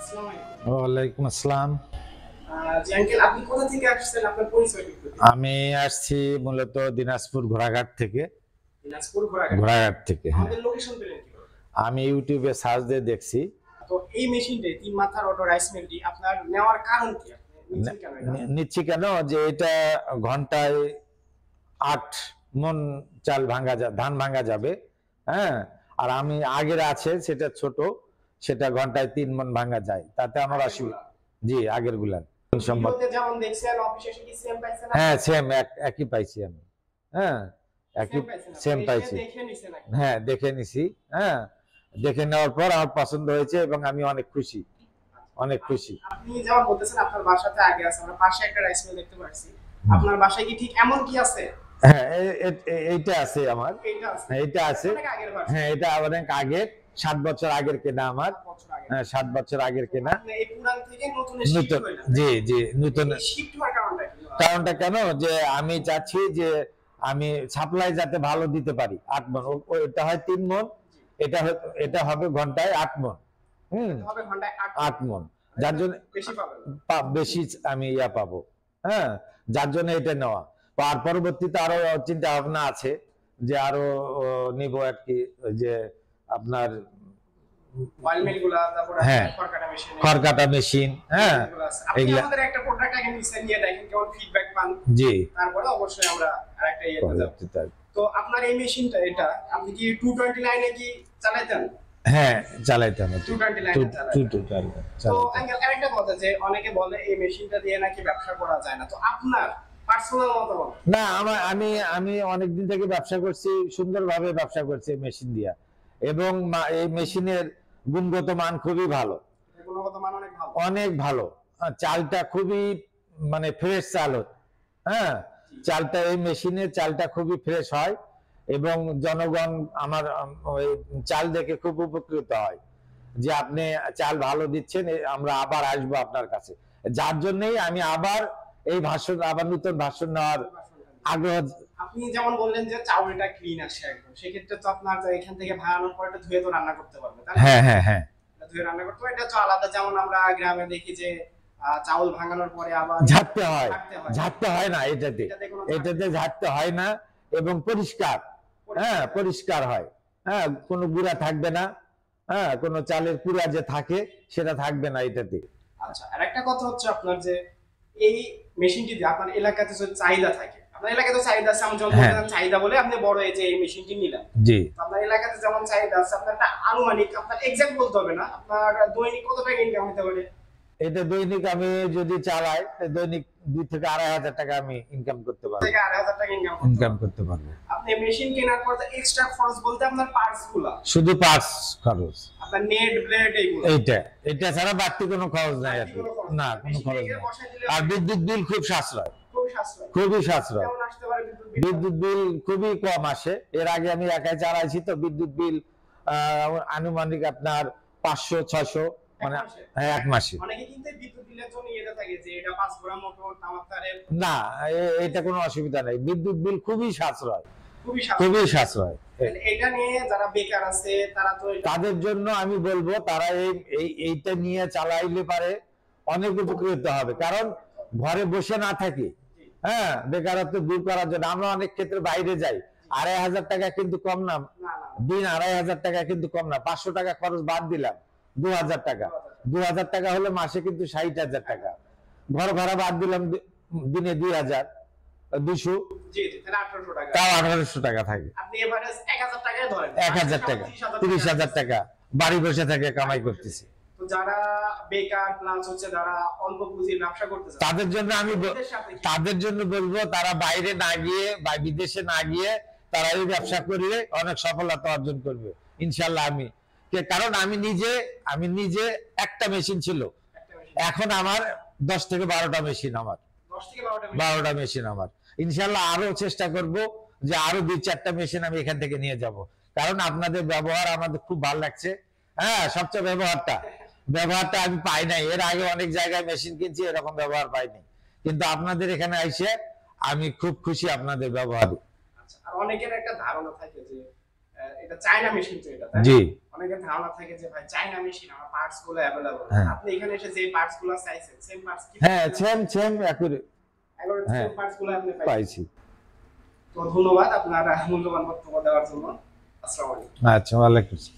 ওয়ালাইকুম আসসালাম। জি আঙ্কেল, আপনি কোথা থেকে আসছেন? আপনার পরিচয়টা একটু দিন। আমি আসছি মূলত দিনাজপুর ঘোড়াঘাট থেকে। দিনাজপুর ঘোড়াঘাট। ঘোড়াঘাট থেকে, হ্যাঁ। আমাদের লোকেশন পেলেন কিভাবে? আমি ইউটিউবে সার্চ দিয়ে দেখছি। তো এই মেশিনটা ৩ মাথার অটো রাইস মিলটি আপনার নেওয়ার কারণ কি? আপনি নিচ্ছেন কেন এটা? নিচ্ছি কেন, যে এটা ঘন্টায় ৮ মন চাল ধান ভাঙা যাবে, হ্যাঁ। আর আমি আগের আছে সেটা ছোট, সেটা ঘন্টায় ৩ মন ভাঙা যায়, তাতে আমার অসুবিধা। জি, আগের গুলান ভিডিওতে যেমন দেখছেন অফিসে এসে কি সেম পাইছেন? হ্যাঁ, সেম একই পাইছি আমি। হ্যাঁ, একই সেম পাইছি। দেখে নিছেন নাকি? হ্যাঁ, দেখে নিছি। হ্যাঁ, দেখে নেওয়ার পর আমার পছন্দ হয়েছে এবং আমি অনেক খুশি, অনেক খুশি। আপনি যেমন বলতেছেন আপনার বাসাতে আগে আছে, আমরা পাশে একটা রাইস মিল দেখতে পাচ্ছি। আপনার বাসায় কি ঠিক এমন কি আছে? হ্যাঁ, এইটা আছে আমার। এইটা আছে। এইটা আছে। অনেক আগের ভার্সন। হ্যাঁ, এটা অনেক আগের, ৭ বছর আগের কেনা আমার। ৭ বছর আগে। হ্যাঁ, ৭ বছর আগের কেনা। আপনি এই পুরান থেকে নতুনে শিফট নতুন, হইলেন। জি জি, নতুন। এই শিফট হওয়ার কারণটা কি? কারণটা কেন, যে আমি চাচ্ছি যে আমি সাপ্লাই যাতে ভালো দিতে পারি। ৮ মন, এটা হয় ৩ মন, এটা হবে ঘন্টায় ৮ মন। হবে ঘন্টায় ৮ মন, যার জন্য বেশি পাবেন। বেশি আমি পাবো। হ্যাঁ, যার জন্য এটা নেওয়া। আর পরবর্তীতে আরো চিন্তা ভাবনা আছে যে আরো নিব আর কি, যে আপনার অয়েল মিল গুলা, তারপরে হ্যাঁ, খড়কাটা মেশিন, খড়কাটা মেশিন, হ্যাঁ, আপনি এগুলা। আমাদের একটা প্রোডাক্ট আগে নিছেন, নিয়ে দেখেন কেমন ফিডব্যাক পান। জি, তারপরে অবশ্যই আমরা আরেকটা ইয়েতে যাব। তো আপনার এই মেশিনটা, এটা আপনি কি 220 লাইনে কি চালাতেন? হ্যাঁ, চালাইতাম। 220 লাইনে চালাতেন। তো আঙ্কেল আরেকটা কথা, যে অনেকে বলে এই মেশিনটা দিয়ে নাকি ব্যবসা করা যায় না, তো আপনার পার্সোনাল মতামত? না, আমি আমি অনেকদিন থেকে ব্যবসা করছি, সুন্দরভাবে ব্যবসা করছি মেশিন দিয়া, এবং এই মেশিনের গুণগত মান খুবই ভালো, গুণগত মান অনেক ভালো। অনেক ভালো। চালটা খুবই মানে ফ্রেশ চাল, হ্যাঁ। চালটা, এই মেশিনের চালটা খুবই ফ্রেশ হয় এবং জনগণ আমার ওই চাল দেখে খুব উপকৃত হয়, যে আপনি চাল ভালো দিচ্ছেন, আমরা আবার আসবো আপনার কাছে। যার জন্যই আমি আবার নতুন ভাষণ নেওয়ার আগ্রহ। আপনি যেমন বললেন যে চাউলটা ক্লিন আসে একদম, সেক্ষেত্রে তো আপনার এখান থেকে ভাঙানোর পর এটা ধুয়ে তো রান্না করতে পারবে, তাই না? হ্যাঁ হ্যাঁ হ্যাঁ, ধুয়ে রান্না করতে পারবে। এটা তো আলাদা, যেমন আমরা গ্রামে দেখি যে চাউল ভাঙানোর পরে আবার ঝাড়তে হয়। ঝাড়তে হয় না এটাতে, এটাতে ঝাড়তে হয় না, এবং পরিষ্কার, হ্যাঁ, পরিষ্কার হয়। হ্যাঁ, কোনো গুঁড়া থাকবে না, হ্যাঁ, কোনো চালের কুড়া যে থাকে সেটা থাকবে না এটাতে। আচ্ছা, আর একটা কথা হচ্ছে আপনার, যে এই মেশিনটি দিয়ে আপনার এলাকাতে যদি চাহিদা থাকে, আপনার এলাকাতে তো চাহিদা আছে, আমি যখন বললাম চাহিদা বলে আপনি বড় এই যে এই মেশিনটি নিলেন, জি, আপনার এলাকাতে যেমন চাহিদা আছে, আপনার একটা আনুমানিক, আপনার এক্সাক্ট বলতে হবে না, আপনার দৈনিক কত টাকা ইনকাম হতে পারে? এটা দৈনিক আমি যদি চালাই, দৈনিক 2 থেকে 2,500 টাকা আমি ইনকাম করতে পারবো। থেকে 2,500 টাকা ইনকাম করতে পারবো। আপনি মেশিন কেনার পর এক্সট্রা খরচ বলতে আপনার পার্টস গুলো, শুধু পার্টস খরচ, আপনার নেট ব্লেড এইগুলো, এটা ছাড়া বাড়তি কোনো খরচ নাই আর কি। না, কোনো খরচ নেই। আর বিদ্যুৎ বিল খুব সাশ্রয়, খুবই সাশ্রয়। বিদ্যুৎ বিল খুবই কম আসে। এর আগে আমি একাই চালাইছি, তো বিদ্যুৎ বিল আনুমানিক আপনার 500-600, মানে এক মাসে। অনেকে কিন্তু বিদ্যুৎ বিলের জন্য এটা থাকে যে এটা 5 গ্রাম মোটর তামাক তারের। না, এটা কোনো অসুবিধা নেই, বিদ্যুৎ বিল খুবই সাশ্রয়, খুবই সাশ্রয়। এটা নিয়ে যারা বেকার আছে তারা তো, তাদের জন্য আমি বলবো তারা এইটা নিয়ে চালাইলে পারে অনেক উপকৃত হবে। কারণ ঘরে বসে না থাকি, হ্যাঁ, বেকারত্ব দূর করার জন্য আমরা অনেক ক্ষেত্রে বাইরে যাই। 2,500 টাকা কিন্তু কম না, দিন 2,500 টাকা কিন্তু কম না। 500 টাকা খরচ বাদ দিলাম, 2,000 টাকা। 2,000 টাকা হলে মাসে কিন্তু 60,000 টাকা। ঘর ভাড়া বাদ দিলাম, দিনে 2,200, তাও 1,800 টাকা থাকে। 1,000 টাকায় ধরেন, 1,000 টাকা, 30,000 টাকা বাড়ি বসে থেকে কামাই করতেছি। তো যারা বেকার প্লাস হচ্ছে যারা অল্প পুঁজির ব্যবসা করতে চায়, তাদের জন্য বলবো তারা বাইরে না গিয়ে বা বিদেশে না গিয়ে তারা এই ব্যবসা করলে অনেক সফলতা অর্জন করবে ইনশাল্লাহ। কারণ আমি নিজে একটা মেশিন ছিল, এখন আমার 10 থেকে 12টা মেশিন, আমার 12টা মেশিন আমার। ইনশাল্লাহ আরো চেষ্টা করব যে আরো 2-4টা মেশিন আমি এখান থেকে নিয়ে যাব। কারণ আপনাদের ব্যবহার আমাদের খুব ভালো লাগছে। হ্যাঁ, সবচেয়ে ব্যবহারটা আমি পাই নাই। এর আগে অনেক জায়গায় মেশিন কিনছি, এরকম ব্যবহার পাইনি, কিন্তু আপনাদের এখানে আইসে আমি খুব খুশি আপনাদের ব্যবহারে। আর অনেকের একটা ধারণা থাকে যে এটা চায়না মেশিন তো এটা, তাই না? জি অনেকের ধারণা থাকে যে ভাই চায়না মেশিন, আমার পার্টস গুলো अवेलेबल। হ্যাঁ আপনি এখানে এসে যে পার্টস গুলো চাইছেন সেম পার্টস কি? হ্যাঁ সেম একবারে একবার হ্যাঁ সেম পার্টস গুলো আপনি পাইছেন। পাইছি। তো ধন্যবাদ আপনার মূল্যবান বক্তব্য দেওয়ার জন্য। আসসালামু আলাইকুম। আচ্ছা ওয়ালাইকুম আসসালাম।